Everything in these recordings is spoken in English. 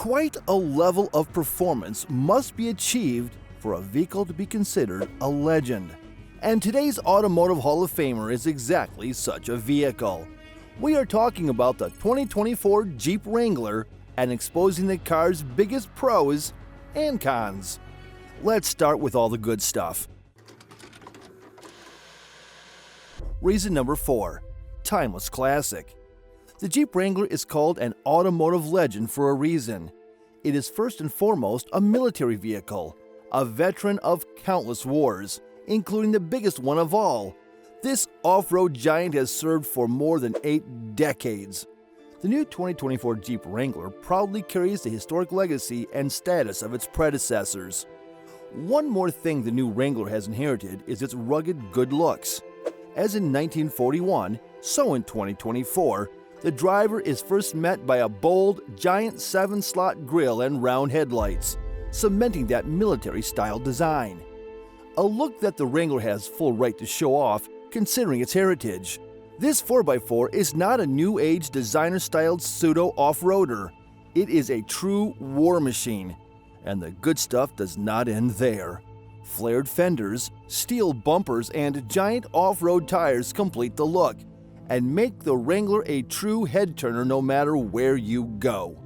Quite a level of performance must be achieved for a vehicle to be considered a legend. And today's Automotive Hall of Famer is exactly such a vehicle. We are talking about the 2024 Jeep Wrangler and exposing the car's biggest pros and cons. Let's start with all the good stuff. Reason number 4. Timeless classic. The Jeep Wrangler is called an automotive legend for a reason. It is first and foremost a military vehicle, a veteran of countless wars, including the biggest one of all. This off-road giant has served for more than 8 decades. The new 2024 Jeep Wrangler proudly carries the historic legacy and status of its predecessors. One more thing the new Wrangler has inherited is its rugged good looks. As in 1941, so in 2024, the driver is first met by a bold, giant 7-slot grille and round headlights, cementing that military-style design. A look that the Wrangler has full right to show off, considering its heritage. This 4x4 is not a new-age designer-styled pseudo-off-roader. It is a true war machine. And the good stuff does not end there. Flared fenders, steel bumpers, and giant off-road tires complete the look and make the Wrangler a true head-turner no matter where you go.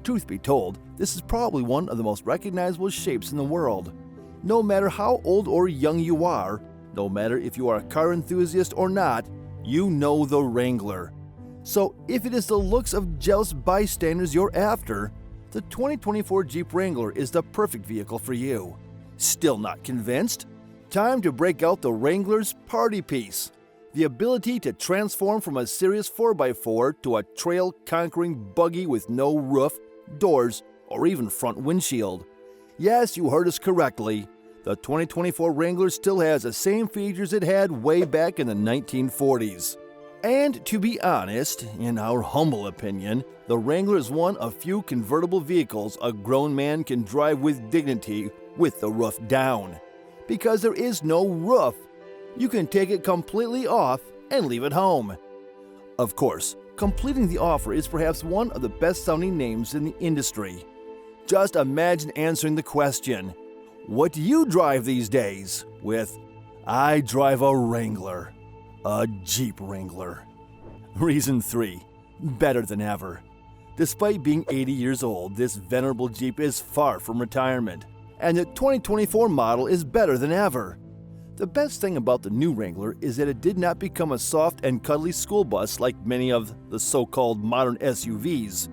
Truth be told, this is probably one of the most recognizable shapes in the world. No matter how old or young you are, no matter if you are a car enthusiast or not, you know the Wrangler. So if it is the looks of jealous bystanders you're after, the 2024 Jeep Wrangler is the perfect vehicle for you. Still not convinced? Time to break out the Wrangler's party piece. The ability to transform from a serious 4x4 to a trail-conquering buggy with no roof, doors, or even front windshield. Yes, you heard us correctly. The 2024 Wrangler still has the same features it had way back in the 1940s. And to be honest, in our humble opinion, the Wrangler is one of few convertible vehicles a grown man can drive with dignity with the roof down. Because there is no roof, you can take it completely off and leave it home. Of course, completing the offer is perhaps one of the best-sounding names in the industry. Just imagine answering the question, what do you drive these days? With, I drive a Wrangler. A Jeep Wrangler. Reason 3. Better than ever. Despite being 80 years old, this venerable Jeep is far from retirement, and the 2024 model is better than ever. The best thing about the new Wrangler is that it did not become a soft and cuddly school bus like many of the so-called modern SUVs.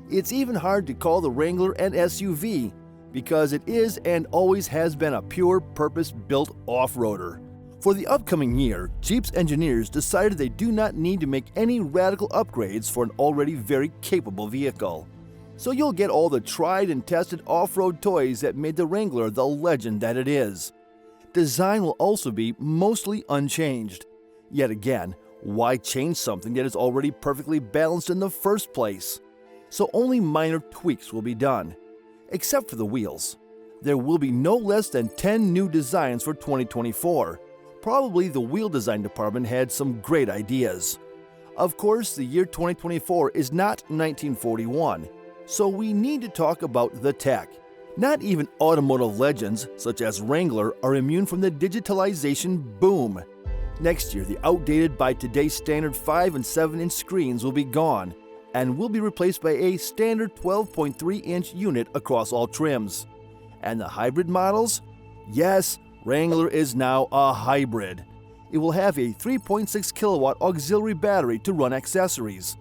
It's even hard to call the Wrangler an SUV, because it is and always has been a pure purpose-built off-roader. For the upcoming year, Jeep's engineers decided they do not need to make any radical upgrades for an already very capable vehicle. So you'll get all the tried and tested off-road toys that made the Wrangler the legend that it is. Design will also be mostly unchanged. Yet again, why change something that is already perfectly balanced in the first place? So only minor tweaks will be done. Except for the wheels. There will be no less than 10 new designs for 2024. Probably the wheel design department had some great ideas. Of course, the year 2024 is not 1941, so we need to talk about the tech. Not even automotive legends, such as Wrangler, are immune from the digitalization boom. Next year, the outdated by today's standard 5 and 7-inch screens will be gone, and will be replaced by a standard 12.3-inch unit across all trims. And the hybrid models? Yes, Wrangler is now a hybrid. It will have a 3.6 kilowatt auxiliary battery to run accessories.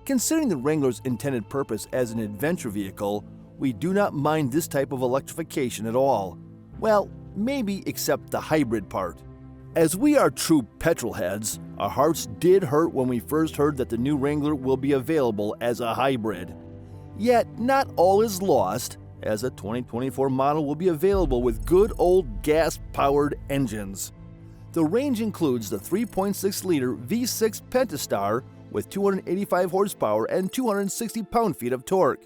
Considering the Wrangler's intended purpose as an adventure vehicle, we do not mind this type of electrification at all. Well, maybe except the hybrid part. As we are true petrol heads, our hearts did hurt when we first heard that the new Wrangler will be available as a hybrid. Yet, not all is lost, as a 2024 model will be available with good old gas-powered engines. The range includes the 3.6-liter V6 Pentastar with 285 horsepower and 260 pound-feet of torque.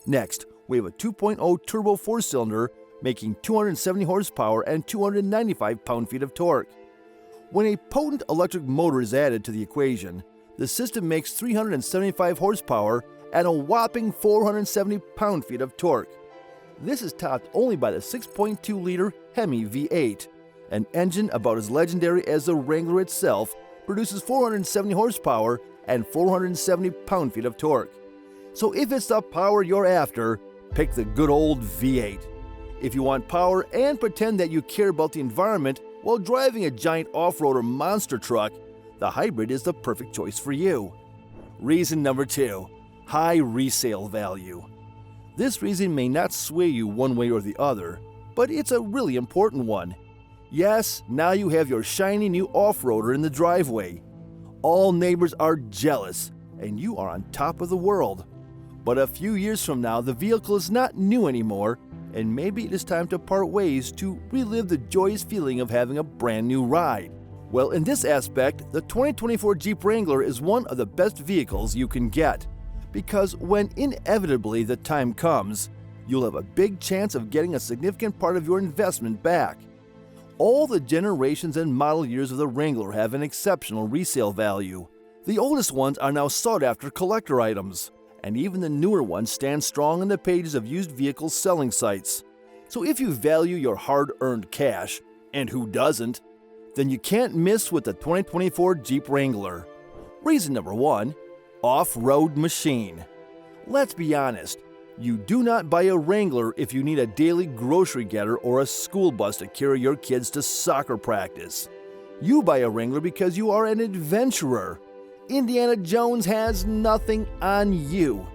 Next, we have a 2.0 turbo 4-cylinder making 270 horsepower and 295 pound-feet of torque. When a potent electric motor is added to the equation, the system makes 375 horsepower and a whopping 470 pound-feet of torque. This is topped only by the 6.2-liter Hemi V8. An engine about as legendary as the Wrangler itself produces 470 horsepower and 470 pound-feet of torque. So if it's the power you're after, pick the good old V8. If you want power and pretend that you care about the environment while driving a giant off-roader monster truck, the hybrid is the perfect choice for you. Reason number 2, high resale value. This reason may not sway you one way or the other, but it's a really important one. Yes, now you have your shiny new off-roader in the driveway. All neighbors are jealous, and you are on top of the world. But a few years from now, the vehicle is not new anymore, and maybe it is time to part ways to relive the joyous feeling of having a brand new ride. Well, in this aspect, the 2024 Jeep Wrangler is one of the best vehicles you can get, because when inevitably the time comes, you'll have a big chance of getting a significant part of your investment back. All the generations and model years of the Wrangler have an exceptional resale value. The oldest ones are now sought-after collector items, and even the newer ones stand strong in the pages of used vehicle selling sites. So if you value your hard-earned cash, and who doesn't, then you can't miss with the 2024 Jeep Wrangler. Reason number 1, off-road machine. Let's be honest, you do not buy a Wrangler if you need a daily grocery getter or a school bus to carry your kids to soccer practice. You buy a Wrangler because you are an adventurer. Indiana Jones has nothing on you.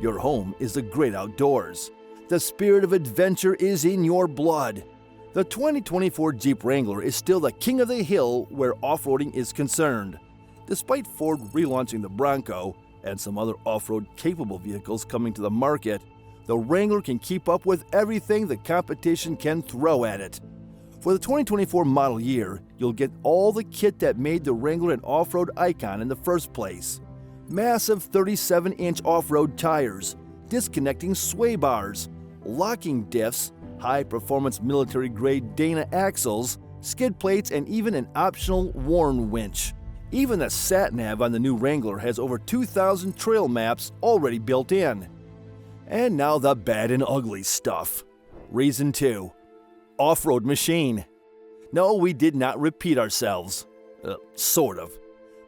Your home is the great outdoors. The spirit of adventure is in your blood. The 2024 Jeep Wrangler is still the king of the hill where off-roading is concerned. Despite Ford relaunching the Bronco and some other off-road capable vehicles coming to the market, the Wrangler can keep up with everything the competition can throw at it. For the 2024 model year, you'll get all the kit that made the Wrangler an off-road icon in the first place. Massive 37-inch off-road tires, disconnecting sway bars, locking diffs, high-performance military-grade Dana axles, skid plates, and even an optional Warn winch. Even the sat-nav on the new Wrangler has over 2,000 trail maps already built in. And now the bad and ugly stuff. Reason 2. Off-road machine. No, we did not repeat ourselves. Sort of.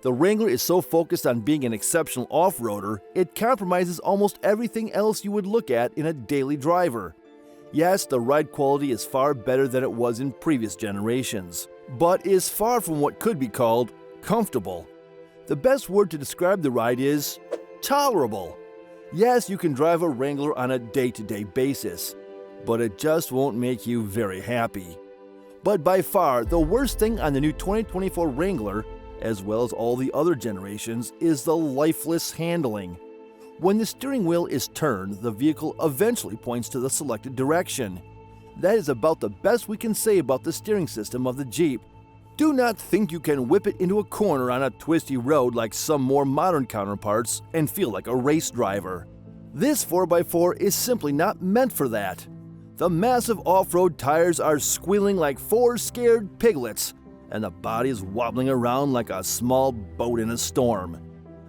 The Wrangler is so focused on being an exceptional off-roader, it compromises almost everything else you would look at in a daily driver. Yes, the ride quality is far better than it was in previous generations, but is far from what could be called comfortable. The best word to describe the ride is tolerable. Yes, you can drive a Wrangler on a day-to-day basis, but it just won't make you very happy. But by far, the worst thing on the new 2024 Wrangler, as well as all the other generations, is the lifeless handling. When the steering wheel is turned, the vehicle eventually points to the selected direction. That is about the best we can say about the steering system of the Jeep. Do not think you can whip it into a corner on a twisty road like some more modern counterparts and feel like a race driver. This 4x4 is simply not meant for that. The massive off-road tires are squealing like 4 scared piglets, and the body is wobbling around like a small boat in a storm.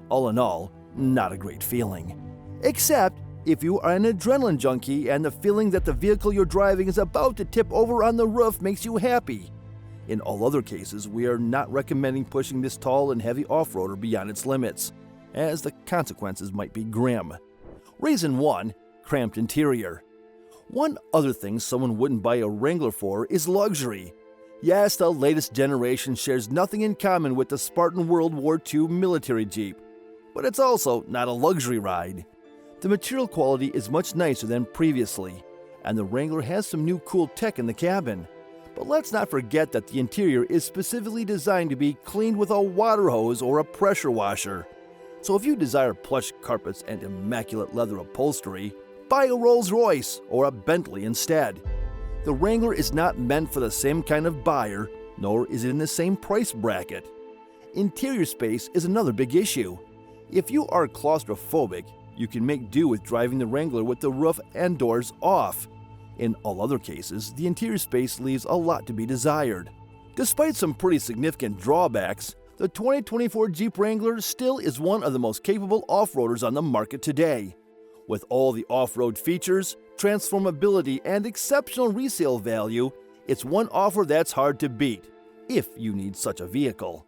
All in all, not a great feeling. Except if you are an adrenaline junkie and the feeling that the vehicle you're driving is about to tip over on the roof makes you happy. In all other cases, we are not recommending pushing this tall and heavy off-roader beyond its limits, as the consequences might be grim. Reason 1, cramped interior. One other thing someone wouldn't buy a Wrangler for is luxury. Yes, the latest generation shares nothing in common with the Spartan World War II military Jeep, but it's also not a luxury ride. The material quality is much nicer than previously, and the Wrangler has some new cool tech in the cabin. But let's not forget that the interior is specifically designed to be cleaned with a water hose or a pressure washer. So if you desire plush carpets and immaculate leather upholstery, buy a Rolls-Royce or a Bentley instead. The Wrangler is not meant for the same kind of buyer, nor is it in the same price bracket. Interior space is another big issue. If you are claustrophobic, you can make do with driving the Wrangler with the roof and doors off. In all other cases, the interior space leaves a lot to be desired. Despite some pretty significant drawbacks, The 2024 Jeep Wrangler still is one of the most capable off-roaders on the market today. With all the off-road features, transformability, and exceptional resale value, it's one offer that's hard to beat, if you need such a vehicle.